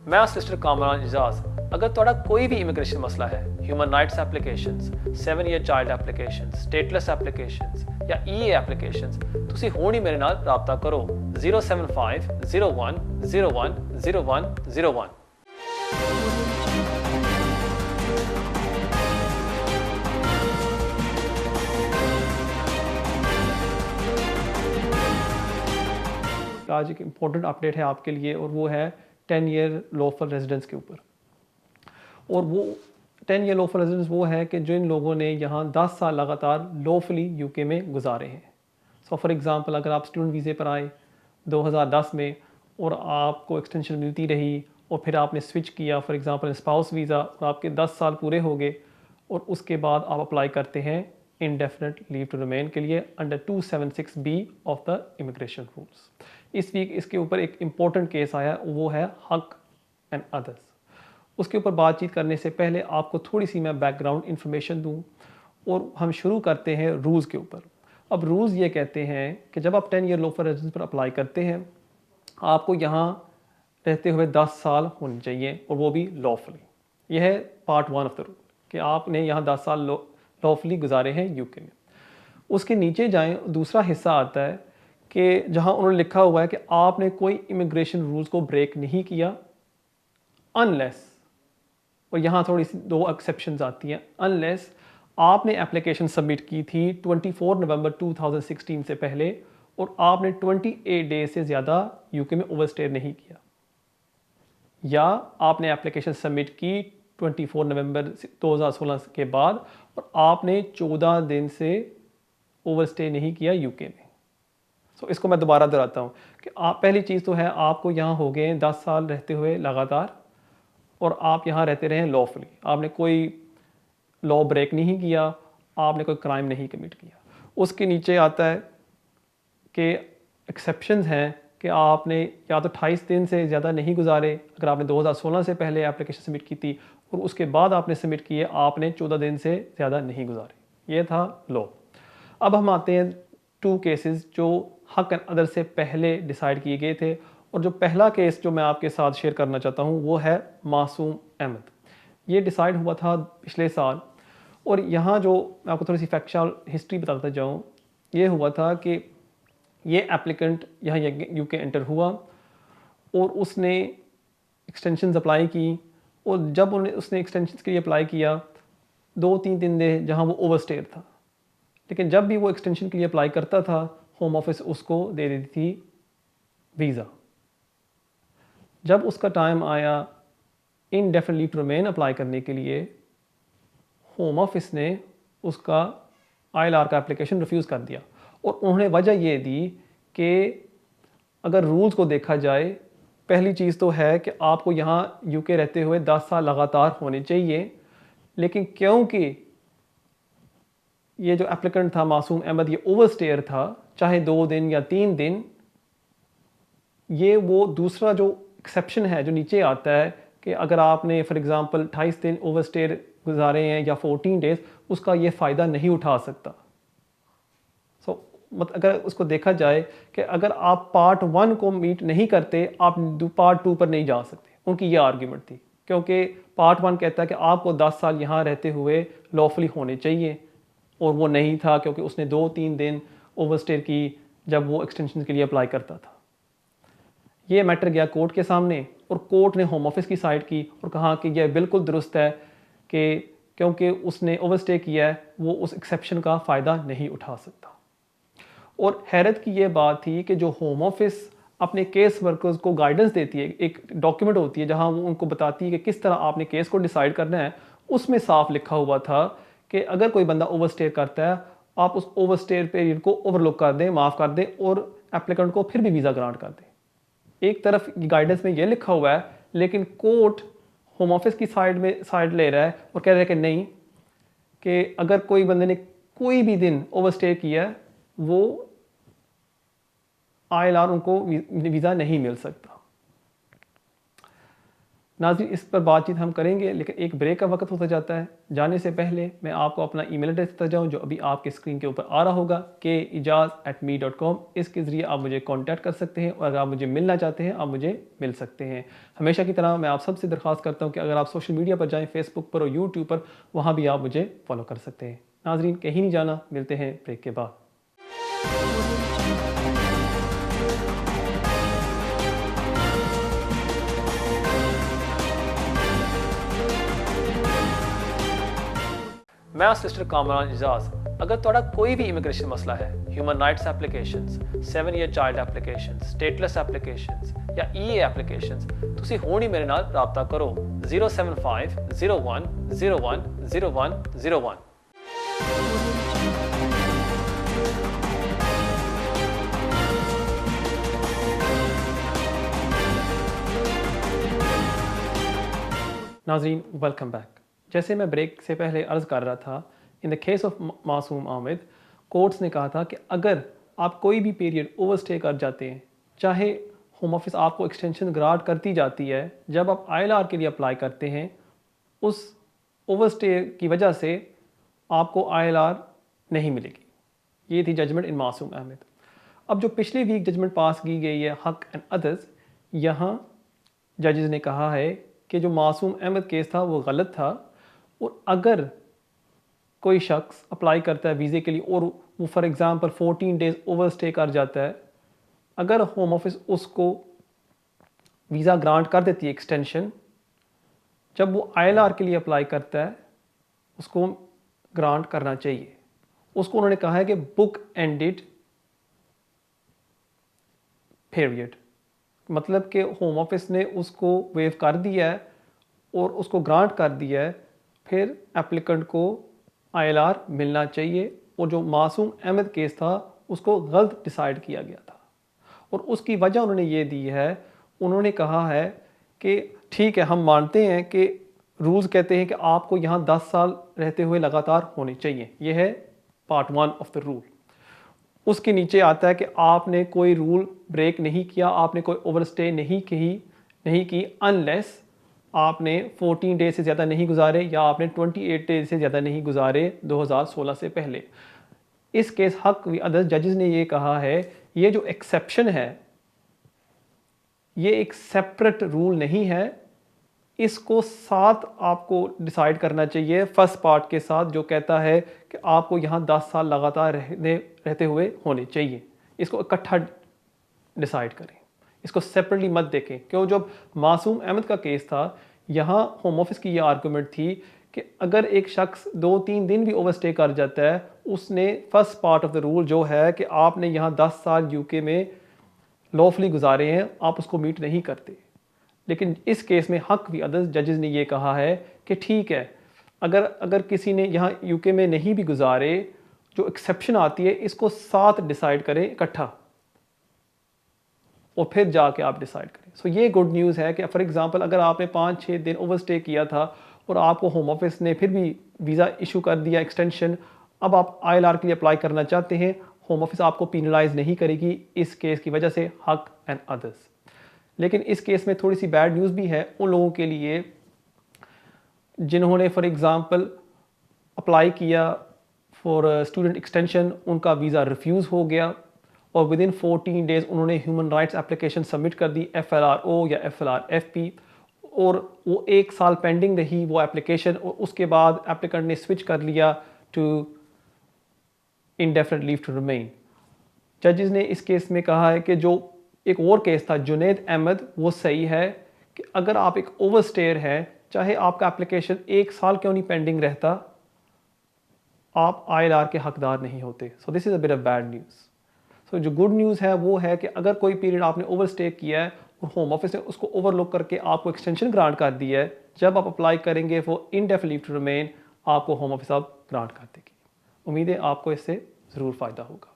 मैं सिस्टर कामरान इजाज़। अगर तुहाडा कोई भी इमिग्रेशन मसला है, human rights applications, 7 year child applications, stateless applications या ईए एप्लीकेशंस, तुसी हुण ही मेरे नाल राबता करो 075 01 01 01 01। आज एक इम्पोर्टेंट अपडेट है आपके लिए और वो है 10 ईयर लॉफुल रेजिडेंस के ऊपर। और वो 10 ईयर लॉफुल रेजिडेंस वो है कि जिन लोगों ने यहाँ 10 साल लगातार लॉफुली यूके में गुजारे हैं। सो फॉर एग्ज़ाम्पल अगर आप स्टूडेंट वीज़े पर आए 2010 में और आपको एक्सटेंशन मिलती रही और फिर आपने स्विच किया फॉर एग्ज़ाम्पल स्पाउस वीज़ा और आपके 10 साल पूरे हो गए और उसके बाद आप अप्लाई करते हैं इंडेफिनिट लीव टू रिमेन के लिए under 276B of the immigration rules. इस वीक इसके ऊपर एक इम्पॉर्टेंट केस आया, वो है हक एंड अदर्स। उसके ऊपर बातचीत करने से पहले आपको थोड़ी सी मैं बैकग्राउंड इन्फॉर्मेशन दूं और हम शुरू करते हैं रूल्स के ऊपर। अब रूल्स ये कहते हैं कि जब आप 10 ईयर लॉफुल रेजिडेंस पर अप्लाई करते हैं आपको यहाँ रहते हुए 10 साल होने चाहिए और वो भी लॉफुली। यह है पार्ट 1 ऑफ द रूल कि आपने यहाँ 10 साल लॉफुली गुजारे हैं यूके में। उसके नीचे जाएं, दूसरा हिस्सा आता है कि जहाँ उन्होंने लिखा हुआ है कि आपने कोई इमिग्रेशन रूल्स को ब्रेक नहीं किया अनलेस, और यहाँ थोड़ी सी 2 एक्सेप्शंस आती हैं, अनलेस आपने एप्लीकेशन सबमिट की थी 24 नवंबर 2016 से पहले और आपने 28 डेज से ज़्यादा यूके में ओवरस्टे नहीं किया, या आपने एप्लीकेशन सबमिट की 24 नवंबर 2016 के बाद और आपने 14 दिन से ओवरस्टे नहीं किया यूके में। सो इसको मैं दोबारा दोहराता हूँ कि आप पहली चीज़ तो है आपको यहाँ हो गए 10 साल रहते हुए लगातार और आप यहाँ रहते रहे लॉफुली, आपने कोई लॉ ब्रेक नहीं किया, आपने कोई क्राइम नहीं कमिट किया। उसके नीचे आता है कि एक्सेप्शंस हैं कि आपने या तो 28 दिन से ज़्यादा नहीं गुजारे अगर आपने 2016 से पहले एप्लीकेशन सबमिट की थी और उसके बाद आपने सबमिट किए आपने 14 दिन से ज़्यादा नहीं गुजारे। ये था लॉ। अब हम आते हैं 2 केसेस जो हक एंड अदर से पहले डिसाइड किए गए थे, और जो पहला केस जो मैं आपके साथ शेयर करना चाहता हूँ वो है मासूम अहमद। ये डिसाइड हुआ था पिछले साल, और यहाँ जो मैं आपको थोड़ी सी फैक्चुअल हिस्ट्री बताता जाऊँ, ये हुआ था कि ये एप्लीकेंट यहाँ यूके एंटर हुआ और उसने एक्सटेंशन अप्लाई की, और जब उसने एक्सटेंशन के लिए अप्लाई किया 2-3 दिन दे जहाँ वो ओवरस्टेयर था, लेकिन जब भी वो एक्सटेंशन के लिए अप्लाई करता था होम ऑफिस उसको दे देती थी वीज़ा। जब उसका टाइम आया indefinite leave to remain apply करने के लिए, होम ऑफिस ने उसका ILR का एप्लीकेशन रिफ्यूज़ कर दिया, और उन्होंने वजह ये दी कि अगर रूल्स को देखा जाए, पहली चीज़ तो है कि आपको यहाँ यूके रहते हुए 10 साल लगातार होने चाहिए, लेकिन क्योंकि ये जो एप्लीकेंट था मासूम अहमद ये ओवरस्टेयर था, चाहे 2 दिन या 3 दिन, ये वो दूसरा जो एक्सेप्शन है जो नीचे आता है कि अगर आपने फॉर एग्ज़ाम्पल 28 दिन ओवरस्टे गुजारे हैं या 14 डेज, उसका ये फ़ायदा नहीं उठा सकता। अगर उसको देखा जाए कि अगर आप पार्ट 1 को मीट नहीं करते आप पार्ट 2 पर नहीं जा सकते, उनकी ये आर्ग्यूमेंट थी, क्योंकि पार्ट 1 कहता है कि आपको 10 साल यहाँ रहते हुए लॉफुली होने चाहिए, और वो नहीं था क्योंकि उसने 2-3 दिन ओवरस्टे की जब वो एक्सटेंशन के लिए अप्लाई करता था। ये मैटर गया कोर्ट के सामने, और कोर्ट ने होम ऑफिस की साइड की और कहा कि यह बिल्कुल दुरुस्त है कि क्योंकि उसने ओवरस्टे किया है वो उस एक्सेप्शन का फ़ायदा नहीं उठा सकता। और हैरत की ये बात थी कि जो होम ऑफिस अपने केस वर्कर्स को गाइडेंस देती है, एक डॉक्यूमेंट होती है जहां वो उनको बताती है कि किस तरह आपने केस को डिसाइड करना है, उसमें साफ लिखा हुआ था कि अगर कोई बंदा ओवरस्टे करता है आप उस ओवरस्टे पीरियड को ओवरलुक कर दें, माफ़ कर दें, और एप्लीकेंट को फिर भी वीज़ा ग्रांट कर दें। एक तरफ गाइडेंस में ये लिखा हुआ है, लेकिन कोर्ट होम ऑफिस की साइड ले रहा है और कह रहा है कि नहीं, कि अगर कोई बंदे ने कोई भी दिन ओवरस्टे किया है वो ILR उनको वीज़ा नहीं मिल सकता। नाज़रीन, इस पर बातचीत हम करेंगे, लेकिन एक ब्रेक का वक्त होता जाता है। जाने से पहले मैं आपको अपना ईमेल एड्रेस देता जाऊँ, जो अभी आपके स्क्रीन के ऊपर आ रहा होगा, keijaz@me.com। इसके ज़रिए आप मुझे कांटेक्ट कर सकते हैं और अगर आप मुझे मिलना चाहते हैं, आप मुझे मिल सकते हैं। हमेशा की तरह मैं आप सबसे दरख्वास्त करता हूँ कि अगर आप सोशल मीडिया पर जाएँ, फेसबुक पर और यूट्यूब पर, वहाँ भी आप मुझे फॉलो कर सकते हैं। नाज़रीन, कहीं नहीं जाना, मिलते हैं ब्रेक के बाद। मैं सिस्टर कामरान एजाज। अगर ਤੁਹਾਡਾ ਕੋਈ ਵੀ ਇਮੀਗ੍ਰੇਸ਼ਨ ਮਸਲਾ ਹੈ, human rights applications, 7 year child applications, stateless applications ਜਾਂ ਈਏ ਐਪਲੀਕੇਸ਼ਨਸ, ਤੁਸੀਂ ਹੁਣ ਹੀ ਮੇਰੇ ਨਾਲ ਰਾਬਤਾ ਕਰੋ 07501010101। नाज़रीन, वेलकम बैक। जैसे मैं ब्रेक से पहले अर्ज़ कर रहा था, इन द केस ऑफ मासूम आमिद, कोर्ट्स ने कहा था कि अगर आप कोई भी पीरियड ओवरस्टे कर जाते हैं, चाहे होम ऑफिस आपको एक्सटेंशन ग्रांट करती जाती है, जब आप ILR के लिए अप्लाई करते हैं, उस ओवरस्टे की वजह से आपको ILR नहीं मिलेगी। ये थी जजमेंट इन मासूम अहमद। अब जो पिछले वीक जजमेंट पास की गई है हक एंड अदर्स, यहाँ जजेस ने कहा है कि जो मासूम अहमद केस था वो गलत था, और अगर कोई शख्स अप्लाई करता है वीज़े के लिए और वो for example 14 days over stay कर जाता है, अगर होम ऑफिस उसको वीज़ा ग्रांट कर देती है एक्सटेंशन, जब वो ILR के लिए अप्लाई करता है उसको ग्रांट करना चाहिए। उसको उन्होंने कहा है कि बुक एंडेड पीरियड, मतलब कि होम ऑफिस ने उसको वेव कर दिया है और उसको ग्रांट कर दिया है, फिर एप्लीकेंट को ILR मिलना चाहिए। और जो मासूम अहमद केस था उसको गलत डिसाइड किया गया था, और उसकी वजह उन्होंने ये दी है। उन्होंने कहा है कि ठीक है, हम मानते हैं कि रूल्स कहते हैं कि आपको यहाँ 10 साल रहते हुए लगातार होने चाहिए, ये है पार्ट 1 ऑफ द रूल। उसके नीचे आता है कि आपने कोई रूल ब्रेक नहीं किया, आपने कोई ओवरस्टे नहीं की अनलेस आपने 14 डेज से ज़्यादा नहीं गुजारे या आपने 28 डेज से ज़्यादा नहीं गुजारे 2016 से पहले। इस केस हक वी अदर्स जजेस ने ये कहा है, ये जो एक्सेप्शन है ये एक सेपरेट रूल नहीं है, इसको साथ आपको डिसाइड करना चाहिए फर्स्ट पार्ट के साथ, जो कहता है कि आपको यहाँ 10 साल लगातार रहते हुए होने चाहिए। इसको इकट्ठा डिसाइड करें, इसको सेपरेटली मत देखें। क्यों, जब मासूम अहमद का केस था, यहाँ होम ऑफिस की ये आर्गूमेंट थी कि अगर एक शख्स 2-3 दिन भी ओवरस्टे कर जाता है, उसने first part of the rule जो है कि आपने यहाँ 10 साल UK में लॉफुली गुजारे हैं, आप उसको मीट नहीं करते। लेकिन इस केस में हक वी अदर्स जजेस ने ये कहा है कि ठीक है, अगर किसी ने यहाँ UK में नहीं भी गुजारे, जो एक्सेप्शन आती है इसको साथ डिसाइड करें इकट्ठा, और फिर जाके आप डिसाइड करें। सो ये गुड न्यूज़ है कि फॉर एग्जांपल अगर आपने 5-6 दिन ओवरस्टे किया था और आपको होम ऑफिस ने फिर भी वीज़ा इशू कर दिया एक्सटेंशन, अब आप ILR के लिए अप्लाई करना चाहते हैं, होम ऑफिस आपको पीनलाइज नहीं करेगी इस केस की वजह से, हक एंड अदर्स। लेकिन इस केस में थोड़ी सी बैड न्यूज़ भी है उन लोगों के लिए जिन्होंने फॉर एग्ज़ाम्पल अप्लाई किया फॉर स्टूडेंट एक्सटेंशन, उनका वीज़ा रिफ्यूज़ हो गया और विद इन 14 डेज़ उन्होंने ह्यूमन राइट्स एप्लीकेशन सबमिट कर दी, FLRO या FLRFP, और वो 1 साल पेंडिंग रही वो एप्लीकेशन, और उसके बाद एप्लीकेंट ने स्विच कर लिया to indefinite leave to remain. जजेस ने इस केस में कहा है कि जो एक और केस था जुनैद अहमद, वो सही है कि अगर आप एक ओवरस्टेयर हैं, चाहे आपका एप्लीकेशन 1 साल क्यों नहीं पेंडिंग रहता, आप ILR के हकदार नहीं होते। So this is a bit of bad news. So जो गुड न्यूज़ है वो है कि अगर कोई पीरियड आपने ओवरस्टे किया है और होम ऑफिस ने उसको ओवरलुक करके आपको एक्सटेंशन ग्रांट कर दिया है, जब आप अप्लाई करेंगे for indefinite leave to remain, आपको होम ऑफिस अब ग्रांट कर देगी। उम्मीद है आपको इससे ज़रूर फ़ायदा होगा।